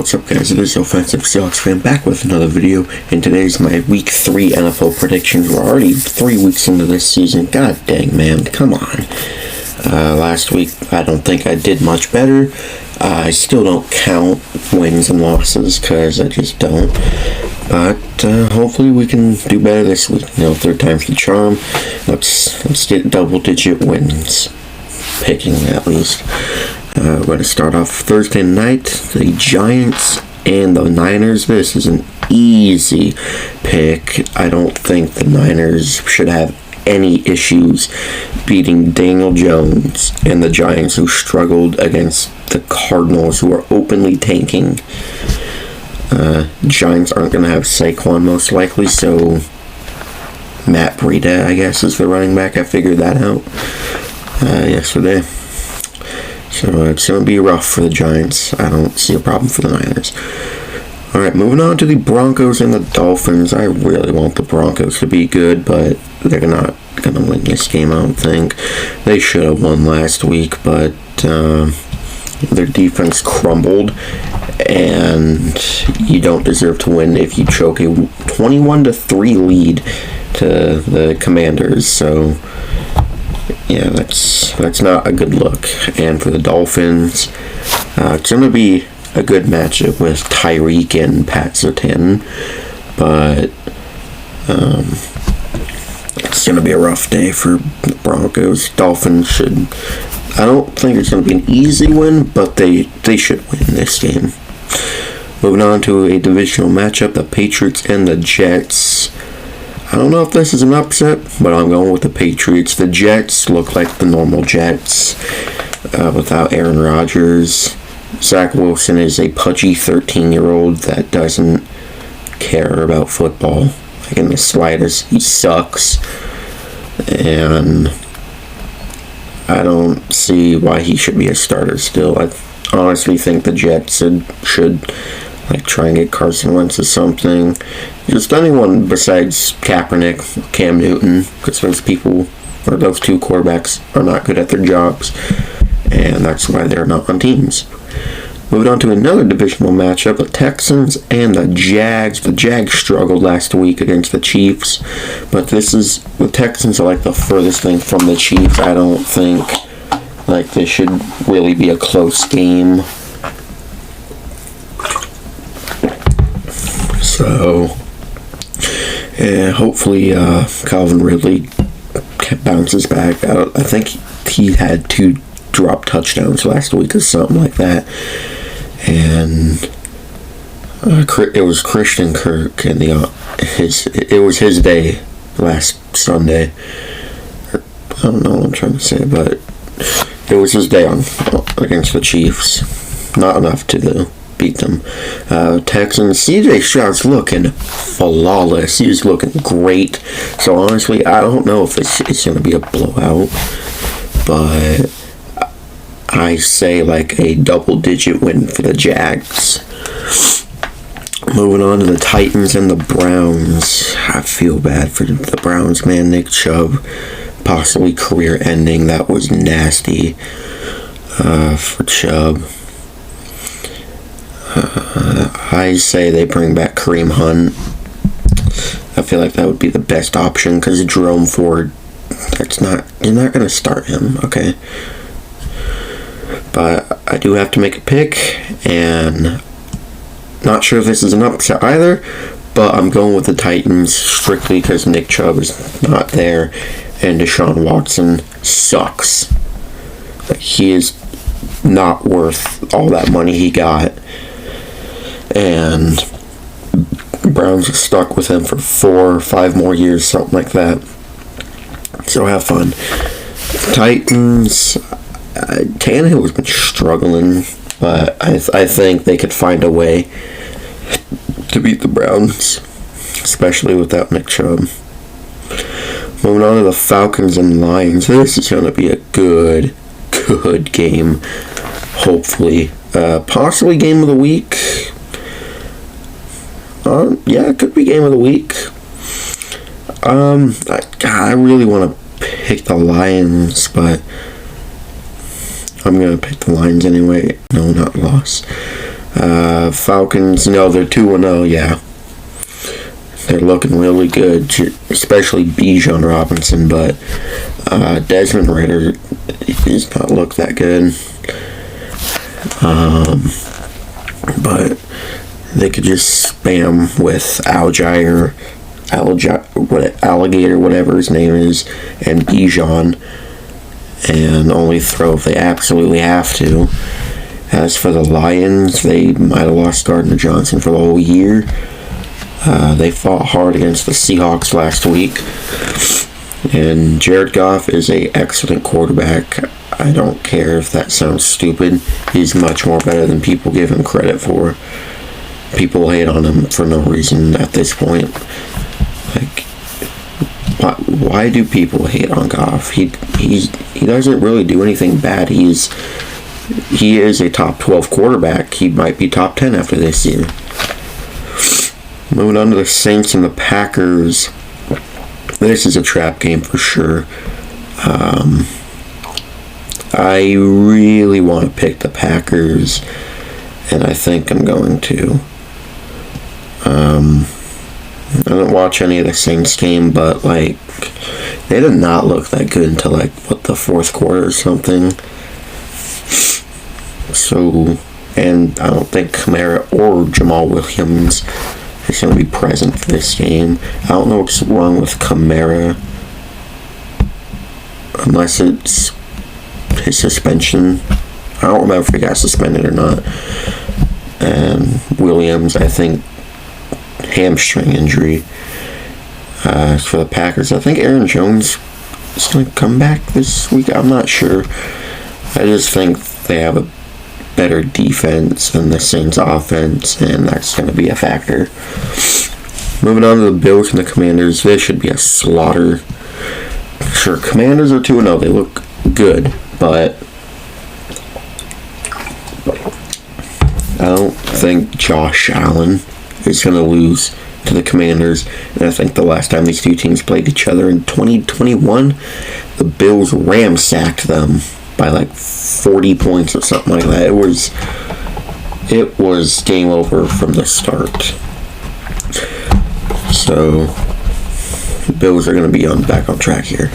What's up, guys? It is Offensive Seahawks fan back with another video, and today's my Week 3 NFL predictions. We're already 3 weeks into this season. God dang, man, come on. Last week, I don't think I did much better. I still don't count wins and losses, because I just don't. But hopefully we can do better this week. Third time's the charm. Let's get double-digit wins. Picking, at least. We're going to start off Thursday night, the Giants and the Niners. This is an easy pick. I don't think the Niners should have any issues beating Daniel Jones and the Giants, who struggled against the Cardinals, who are openly tanking. Giants aren't going to have Saquon most likely, so Matt Breida, I guess, is the running back. I figured that out yesterday. So it's going to be rough for the Giants. I don't see a problem for the Niners. Alright, moving on to the Broncos and the Dolphins. I really want the Broncos to be good, but they're not going to win this game, I don't think. They should have won last week, but their defense crumbled, and you don't deserve to win if you choke a 21-3 lead to the Commanders. So yeah, that's not a good look. And for the Dolphins, it's going to be a good matchup with Tyreek and Pat Surtain, but it's going to be a rough day for the Broncos. Dolphins should, I don't think it's going to be an easy win, but they should win this game. Moving on to a divisional matchup, the Patriots and the Jets. I don't know if this is an upset, but I'm going with the Patriots. The Jets look like the normal Jets without Aaron Rodgers. Zach Wilson is a pudgy 13-year-old that doesn't care about football. Like in the slightest, he sucks. And I don't see why he should be a starter still. I honestly think the Jets should try and get Carson Wentz or something. Just anyone besides Kaepernick, Cam Newton, because those two quarterbacks are not good at their jobs, and that's why they're not on teams. Moving on to another divisional matchup, the Texans and the Jags. The Jags struggled last week against the Chiefs, but the Texans are the furthest thing from the Chiefs. I don't think this should really be a close game. So, hopefully Calvin Ridley bounces back. I think he had 2 drop touchdowns last week or something like that. And it was Christian Kirk, and it was his day last Sunday. I don't know what I'm trying to say, but it was his day against the Chiefs. Not enough to beat them. Texans, CJ Stroud's looking flawless. He's looking great. So honestly, I don't know if it's going to be a blowout, but I say a double-digit win for the Jags. Moving on to the Titans and the Browns. I feel bad for the Browns, man. Nick Chubb, possibly career-ending. That was nasty for Chubb. I say they bring back Kareem Hunt. I feel like that would be the best option, because Jerome Ford, you're not going to start him, okay? But I do have to make a pick, and not sure if this is an upset either, but I'm going with the Titans strictly because Nick Chubb is not there, and Deshaun Watson sucks. He is not worth all that money he got, and Browns are stuck with him for 4 or 5 more years, something like that. So have fun. Titans, Tannehill has been struggling, but I think they could find a way to beat the Browns, especially without Nick Chubb. Moving on to the Falcons and Lions. This is going to be a good game, hopefully. Possibly game of the week. Yeah, it could be game of the week. I really want to pick the Lions, but I'm going to pick the Lions anyway. No, not loss. Falcons, no, they're 2-0, yeah. They're looking really good, especially Bijan Robinson, but Desmond Ridder does not look that good. But they could just spam with Alligator, whatever his name is, and Bijan, and only throw if they absolutely have to. As for the Lions, they might have lost Gardner Johnson for the whole year. They fought hard against the Seahawks last week. And Jared Goff is an excellent quarterback. I don't care if that sounds stupid. He's much more better than people give him credit for. People hate on him for no reason at this point. Like, why do people hate on Goff? He doesn't really do anything bad. He is a top 12 quarterback. He might be top 10 after this year. Moving on to the Saints and the Packers. This is a trap game for sure. I really want to pick the Packers, and I think I'm going to. I didn't watch any of the Saints game, but they did not look that good until the fourth quarter or something. So, and I don't think Kamara or Jamal Williams is going to be present for this game. I don't know what's wrong with Kamara, unless it's his suspension. I don't remember if he got suspended or not. And Williams, I think, hamstring injury. For the Packers, I think Aaron Jones is going to come back this week. I'm not sure. I just think they have a better defense than the Saints offense, and that's going to be a factor. Moving on to the Bills and the Commanders, this should be a slaughter. Sure, Commanders are 2-0. They look good, but I don't think Josh Allen is going to lose to the Commanders. And I think the last time these two teams played each other in 2021, the Bills ransacked them by 40 points or something like that. It was game over from the start. So the Bills are going to be back on track here.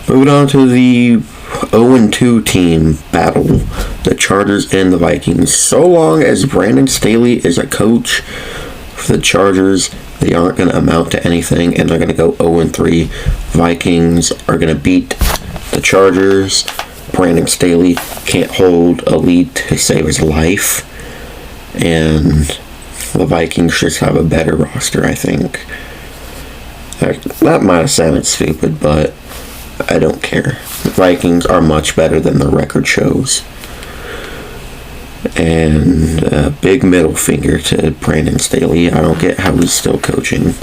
Moving on to the 0-2 team battle, the Chargers and the Vikings. So long as Brandon Staley is a coach for the Chargers, they aren't going to amount to anything, and they're going to go 0-3. Vikings are going to beat the Chargers. Brandon Staley can't hold a lead to save his life, and the Vikings just have a better roster, I think. That might have sounded stupid, but I don't care. The Vikings are much better than the record shows. And a big middle finger to Brandon Staley. I don't get how he's still coaching.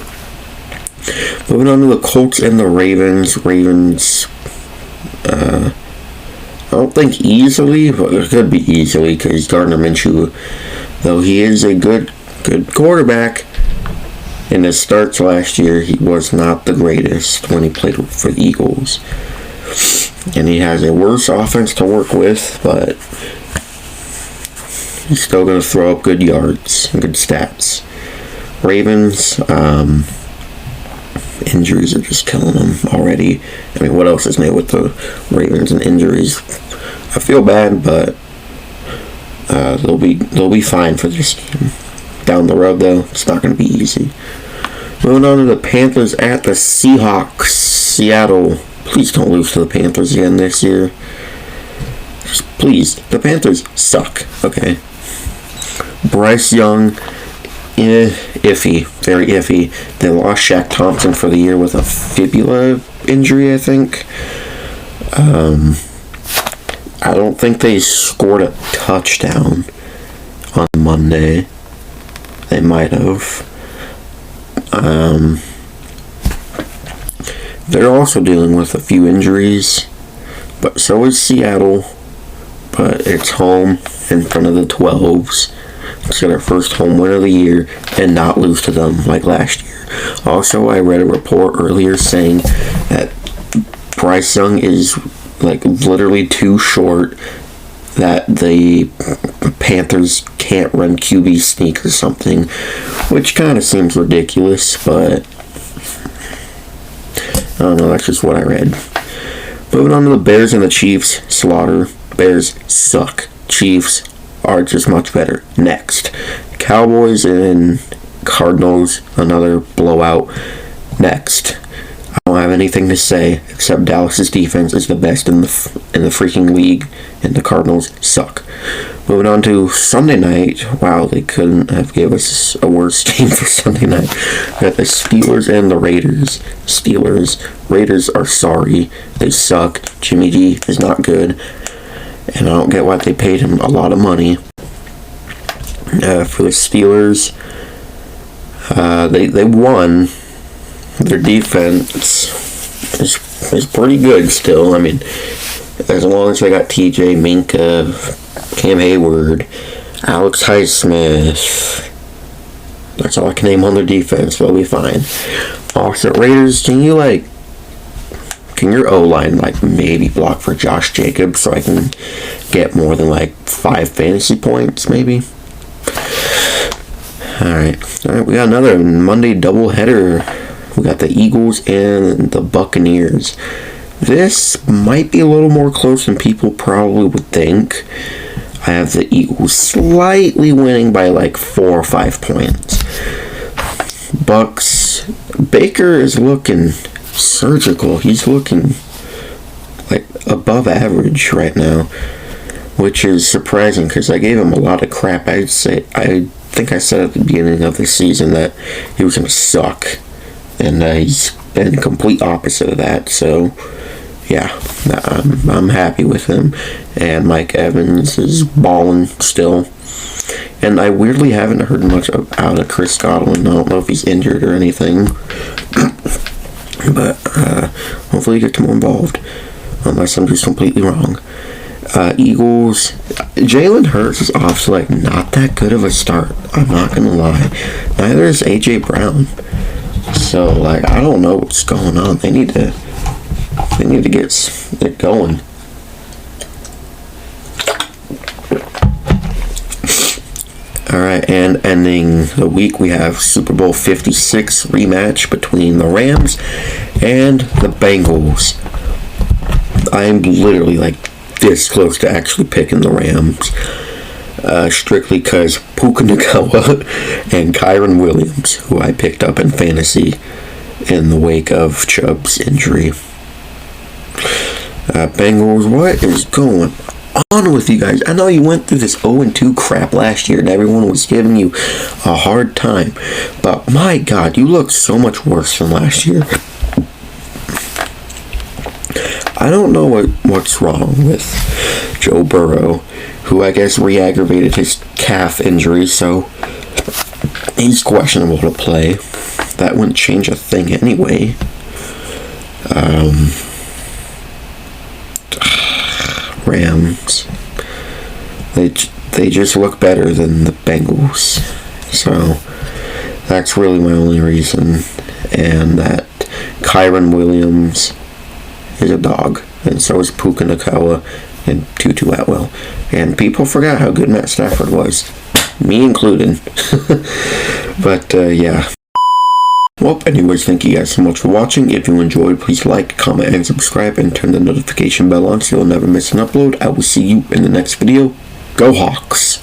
Moving on to the Colts and the Ravens. I don't think easily, but it could be easily because Gardner Minshew, though he is a good quarterback, in his starts last year, he was not the greatest when he played for the Eagles. And he has a worse offense to work with, but he's still going to throw up good yards and good stats. Ravens, injuries are just killing them already. I mean, what else is new with the Ravens and injuries? I feel bad, but they'll be fine for this game. Down the road, though, it's not going to be easy. Moving on to the Panthers at the Seahawks. Seattle, please don't lose to the Panthers again this year. Just please, the Panthers suck, okay? Bryce Young, iffy, very iffy. They lost Shaq Thompson for the year with a fibula injury, I think. I don't think they scored a touchdown on Monday. They might have. They're also dealing with a few injuries, but so is Seattle. But it's home in front of the 12s. It's their first home win of the year and not lose to them like last year. Also, I read a report earlier saying that Bryce Young is literally too short, that the Panthers can't run QB sneak or something, which kind of seems ridiculous, but I don't know, that's just what I read. Moving on to the Bears and the Chiefs. Slaughter. Bears suck. Chiefs are just much better. Next. Cowboys and Cardinals. Another blowout. Next. I don't have anything to say except Dallas's defense is the best in the freaking league, and the Cardinals suck. Moving on to Sunday night. Wow, they couldn't have gave us a worse game for Sunday night. We got the Steelers and the Raiders. Raiders are sorry. They suck. Jimmy G is not good, and I don't get why they paid him a lot of money. For the Steelers, they won. Their defense is pretty good still. I mean, as long as they got TJ, Minka, Cam Hayward, Alex Highsmith, that's all I can name on their defense. They'll be fine. Also, Raiders, can your O-line maybe block for Josh Jacobs so I can get more than 5 fantasy points maybe? Alright, we got another Monday doubleheader. We got the Eagles and the Buccaneers. This might be a little more close than people probably would think. I have the Eagles slightly winning by 4 or 5 points. Bucks, Baker is looking surgical. He's looking above average right now, which is surprising because I gave him a lot of crap. I think I said at the beginning of the season that he was going to suck, and he's been complete opposite of that. So yeah, I'm happy with him. And Mike Evans is balling still. And I weirdly haven't heard much out of Chris Godwin. I don't know if he's injured or anything. But hopefully he gets more involved. Unless I'm just completely wrong. Eagles. Jalen Hurts is off to not that good of a start. I'm not going to lie. Neither is A.J. Brown. So I don't know what's going on. They need to get it going. Alright, and ending the week, we have Super Bowl 56 rematch between the Rams and the Bengals. I'm literally this close to actually picking the Rams. Strictly because Puka Nacua and Kyron Williams, who I picked up in fantasy in the wake of Chubb's injury. Bengals, what is going on with you guys? I know you went through this 0-2 crap last year and everyone was giving you a hard time, but my God, you look so much worse than last year. I don't know what's wrong with Joe Burrow, who I guess re-aggravated his calf injury, so he's questionable to play. That wouldn't change a thing anyway. Rams. They just look better than the Bengals. So that's really my only reason. And that Kyron Williams is a dog. And so is Puka Nacua and Tutu Atwell. And people forgot how good Matt Stafford was. Me included. But yeah. Well, anyways, thank you guys so much for watching. If you enjoyed, please like, comment, and subscribe, and turn the notification bell on so you'll never miss an upload. I will see you in the next video. Go Hawks!